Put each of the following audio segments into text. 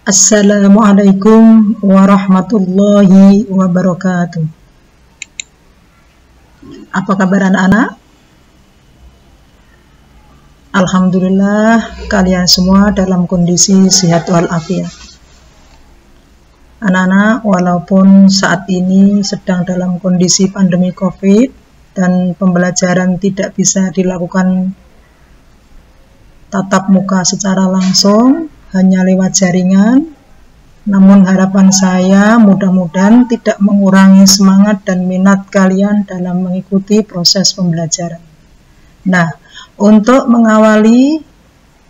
Assalamualaikum warahmatullahi wabarakatuh. Apa kabar anak-anak? Alhamdulillah kalian semua dalam kondisi sehat walafiat. Anak-anak, walaupun saat ini sedang dalam kondisi pandemi COVID dan pembelajaran tidak bisa dilakukan tatap muka secara langsung, hanya lewat jaringan, namun harapan saya mudah-mudahan tidak mengurangi semangat dan minat kalian dalam mengikuti proses pembelajaran. Nah, untuk mengawali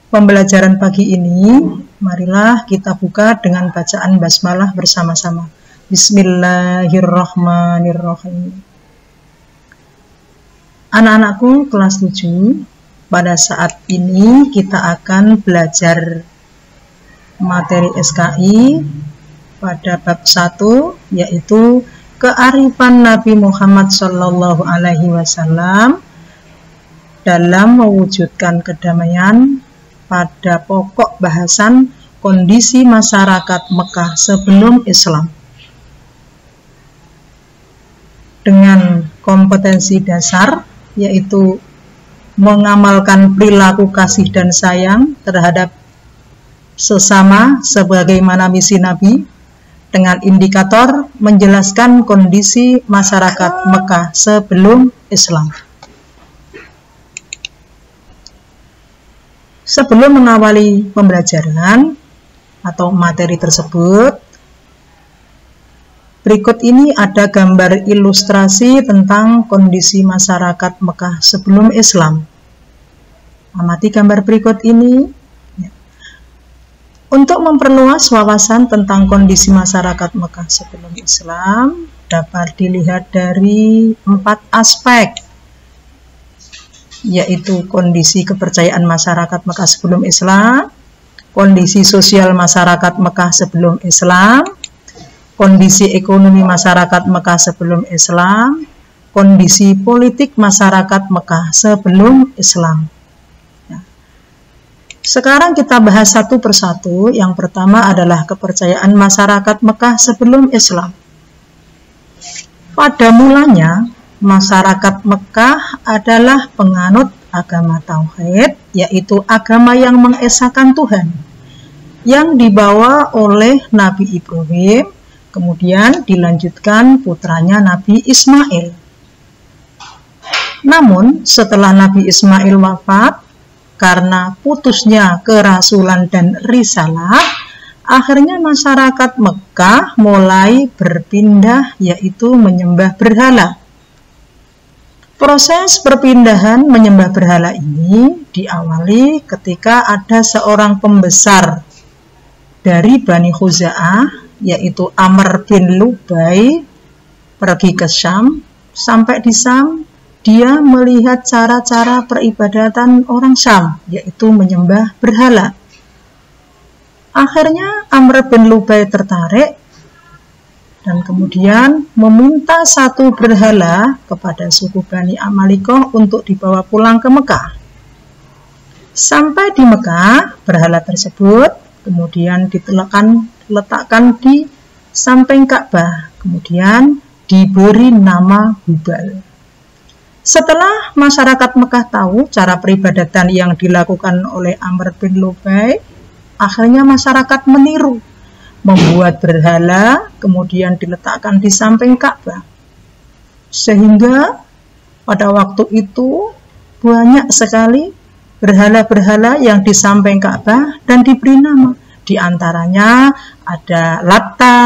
pembelajaran pagi ini, marilah kita buka dengan bacaan basmalah bersama-sama. Bismillahirrahmanirrahim. Anak-anakku kelas 7, pada saat ini kita akan belajar materi SKI pada bab 1, yaitu kearifan Nabi Muhammad SAW dalam mewujudkan kedamaian pada pokok bahasan kondisi masyarakat Mekah sebelum Islam. Dengan kompetensi dasar, yaitu mengamalkan perilaku kasih dan sayang terhadap sesama sebagaimana misi Nabi, dengan indikator menjelaskan kondisi masyarakat Mekah sebelum Islam. Sebelum mengawali pembelajaran atau materi tersebut, berikut ini ada gambar ilustrasi tentang kondisi masyarakat Mekah sebelum Islam. Amati gambar berikut ini. Untuk memperluas wawasan tentang kondisi masyarakat Mekah sebelum Islam, dapat dilihat dari 4 aspek, yaitu kondisi kepercayaan masyarakat Mekah sebelum Islam, kondisi sosial masyarakat Mekah sebelum Islam, kondisi ekonomi masyarakat Mekah sebelum Islam, kondisi politik masyarakat Mekah sebelum Islam. Sekarang kita bahas satu persatu. Yang pertama adalah kepercayaan masyarakat Mekah sebelum Islam. Pada mulanya, masyarakat Mekah adalah penganut agama Tauhid, yaitu agama yang mengesahkan Tuhan, yang dibawa oleh Nabi Ibrahim, kemudian dilanjutkan putranya Nabi Ismail. Namun, setelah Nabi Ismail wafat, karena putusnya kerasulan dan risalah, akhirnya masyarakat Mekah mulai berpindah, yaitu menyembah berhala. Proses perpindahan menyembah berhala ini diawali ketika ada seorang pembesar dari Bani Khuza'ah, yaitu Amr bin Lubai, pergi ke Syam. Sampai di Syam, dia melihat cara-cara peribadatan orang Syam, yaitu menyembah berhala. Akhirnya Amr bin Lubai tertarik dan kemudian meminta satu berhala kepada suku Bani Amalikoh untuk dibawa pulang ke Mekah. Sampai di Mekah, berhala tersebut kemudian diletakkan di samping Ka'bah, kemudian diberi nama Hubal. Setelah masyarakat Mekah tahu cara peribadatan yang dilakukan oleh Amr bin Lubai, akhirnya masyarakat meniru, membuat berhala, kemudian diletakkan di samping Ka'bah. Sehingga pada waktu itu banyak sekali berhala-berhala yang di samping Ka'bah dan diberi nama. Di antaranya ada Latta,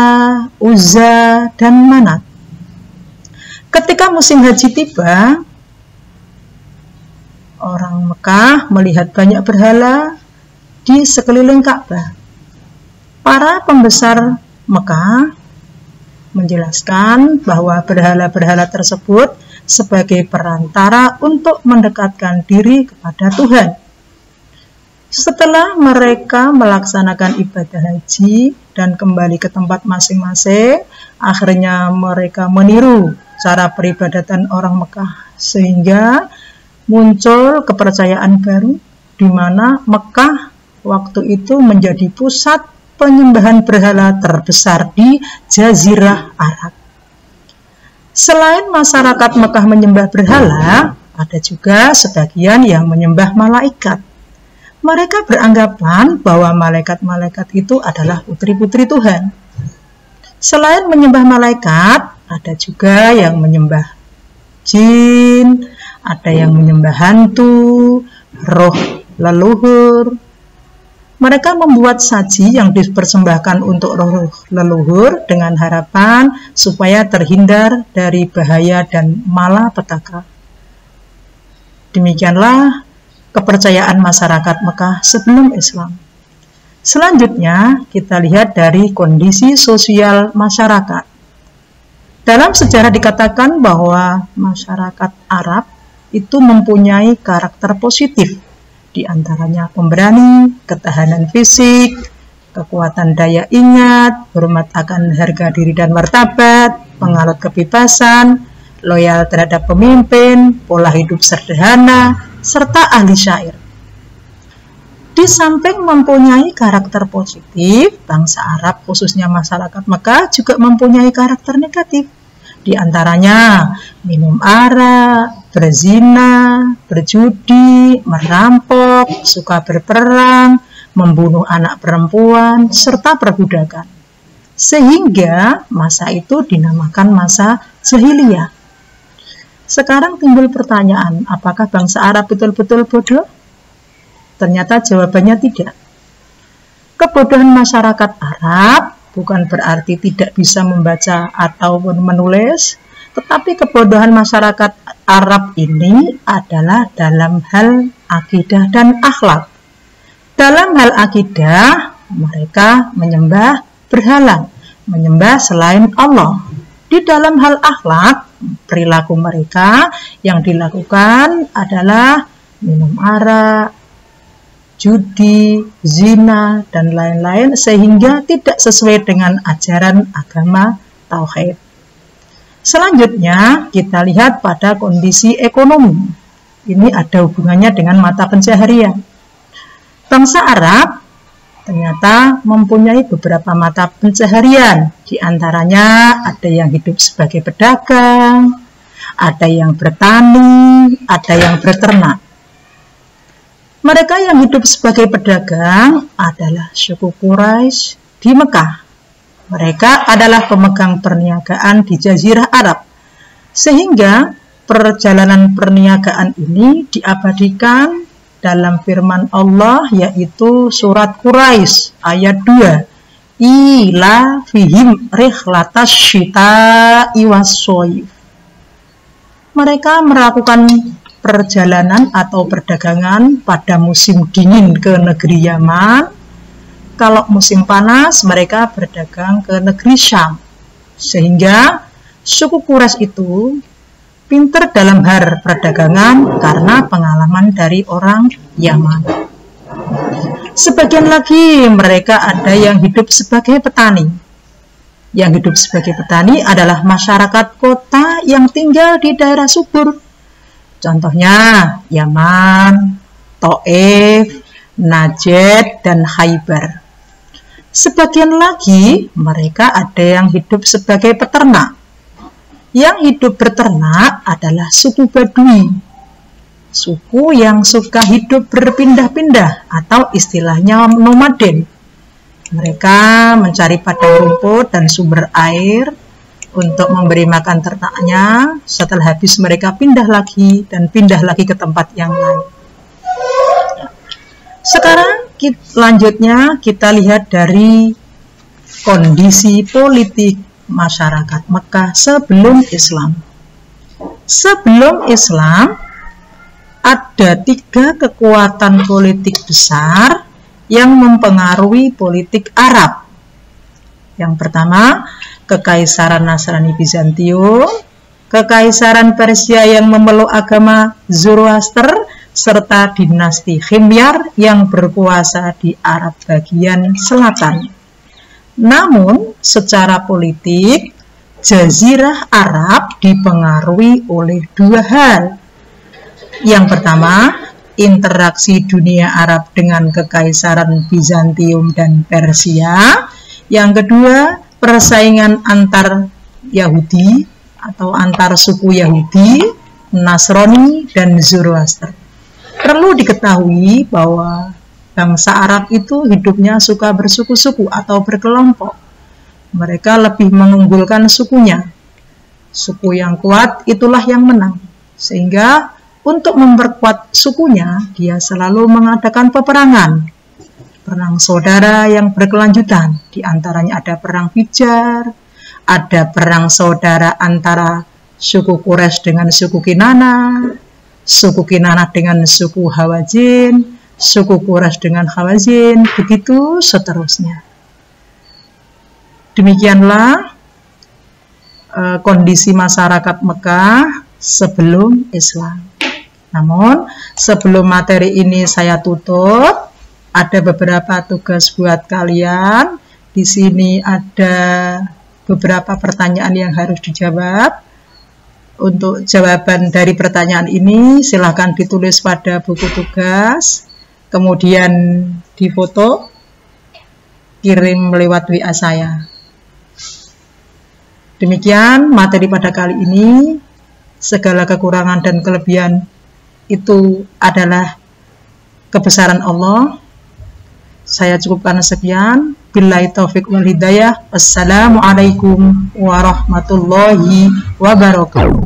Uzza, dan Manat. Ketika musim haji tiba, orang Mekah melihat banyak berhala di sekeliling Ka'bah. Para pembesar Mekah menjelaskan bahwa berhala-berhala tersebut sebagai perantara untuk mendekatkan diri kepada Tuhan. Setelah mereka melaksanakan ibadah haji dan kembali ke tempat masing-masing, akhirnya mereka meniru cara peribadatan orang Mekah, sehingga muncul kepercayaan baru di mana Mekah waktu itu menjadi pusat penyembahan berhala terbesar di Jazirah Arab. Selain masyarakat Mekah menyembah berhala, ada juga sebagian yang menyembah malaikat. Mereka beranggapan bahwa malaikat-malaikat itu adalah putri-putri Tuhan. Selain menyembah malaikat, ada juga yang menyembah jin, ada yang menyembah hantu, roh leluhur. Mereka membuat saji yang dipersembahkan untuk roh leluhur dengan harapan supaya terhindar dari bahaya dan malapetaka. Demikianlah kepercayaan masyarakat Mekah sebelum Islam. Selanjutnya, kita lihat dari kondisi sosial masyarakat. Dalam sejarah dikatakan bahwa masyarakat Arab itu mempunyai karakter positif, di antaranya pemberani, ketahanan fisik, kekuatan daya ingat, hormat akan harga diri dan martabat, penganut kebebasan, loyal terhadap pemimpin, pola hidup sederhana, serta ahli syair. Di samping mempunyai karakter positif, bangsa Arab khususnya masyarakat Mekah juga mempunyai karakter negatif. Di antaranya minum arak, berzina, berjudi, merampok, suka berperang, membunuh anak perempuan, serta perbudakan. Sehingga masa itu dinamakan masa jahiliyah. Sekarang timbul pertanyaan, apakah bangsa Arab betul-betul bodoh? Ternyata jawabannya tidak. Kebodohan masyarakat Arab bukan berarti tidak bisa membaca ataupun menulis, tetapi kebodohan masyarakat Arab ini adalah dalam hal akidah dan akhlak. Dalam hal akidah, mereka menyembah berhala, menyembah selain Allah. Di dalam hal akhlak, perilaku mereka yang dilakukan adalah minum arak, judi, zina, dan lain-lain, sehingga tidak sesuai dengan ajaran agama Tauhid. Selanjutnya, kita lihat pada kondisi ekonomi. Ini ada hubungannya dengan mata pencaharian. Bangsa Arab ternyata mempunyai beberapa mata pencaharian. Di antaranya ada yang hidup sebagai pedagang, ada yang bertani, ada yang berternak. Mereka yang hidup sebagai pedagang adalah suku Quraisy di Mekah. Mereka adalah pemegang perniagaan di Jazirah Arab. Sehingga perjalanan perniagaan ini diabadikan dalam firman Allah, yaitu surat Quraisy ayat 2. Ila fihim rihlatas syita'i was-shayf. Mereka melakukan perjalanan atau perdagangan pada musim dingin ke negeri Yaman. Kalau musim panas, mereka berdagang ke negeri Syam. Sehingga suku Quraisy itu pintar dalam hal perdagangan karena pengalaman dari orang Yaman. Sebagian lagi mereka ada yang hidup sebagai petani. Yang hidup sebagai petani adalah masyarakat kota yang tinggal di daerah subur. Contohnya Yaman, Taif, Najd, dan Khaybar. Sebagian lagi mereka ada yang hidup sebagai peternak. Yang hidup berternak adalah suku Badui. Suku yang suka hidup berpindah-pindah atau istilahnya nomaden. Mereka mencari padang rumput dan sumber air untuk memberi makan ternaknya. Setelah habis mereka pindah lagi dan pindah lagi ke tempat yang lain. Sekarang selanjutnya kita lihat dari kondisi politik masyarakat Mekah sebelum Islam. Sebelum Islam ada 3 kekuatan politik besar yang mempengaruhi politik Arab. Yang pertama, Kekaisaran Nasrani Bizantium, Kekaisaran Persia yang memeluk agama Zoroaster, serta dinasti Himyar yang berkuasa di Arab bagian selatan. Namun, secara politik, Jazirah Arab dipengaruhi oleh 2 hal. Yang pertama, interaksi dunia Arab dengan Kekaisaran Bizantium dan Persia. Yang kedua, persaingan antar Yahudi atau antar suku Yahudi, Nasrani, dan Zoroaster. Perlu diketahui bahwa bangsa Arab itu hidupnya suka bersuku-suku atau berkelompok. Mereka lebih mengunggulkan sukunya. Suku yang kuat itulah yang menang. Sehingga untuk memperkuat sukunya, dia selalu mengadakan peperangan. Perang saudara yang berkelanjutan. Di antaranya ada perang Fijar, ada perang saudara antara suku Quraisy dengan suku Kinana, suku Kinana dengan suku Hawazin, suku Quraisy dengan Hawazin, begitu seterusnya. Demikianlah kondisi masyarakat Mekah sebelum Islam. Namun, sebelum materi ini saya tutup, ada beberapa tugas buat kalian. Di sini ada beberapa pertanyaan yang harus dijawab. Untuk jawaban dari pertanyaan ini, silakan ditulis pada buku tugas, kemudian difoto, kirim lewat WA saya. Demikian materi pada kali ini. Segala kekurangan dan kelebihan itu adalah kebesaran Allah. Saya cukupkan sekian. Billahi taufik wal hidayah. Wassalamualaikum warahmatullahi wabarakatuh.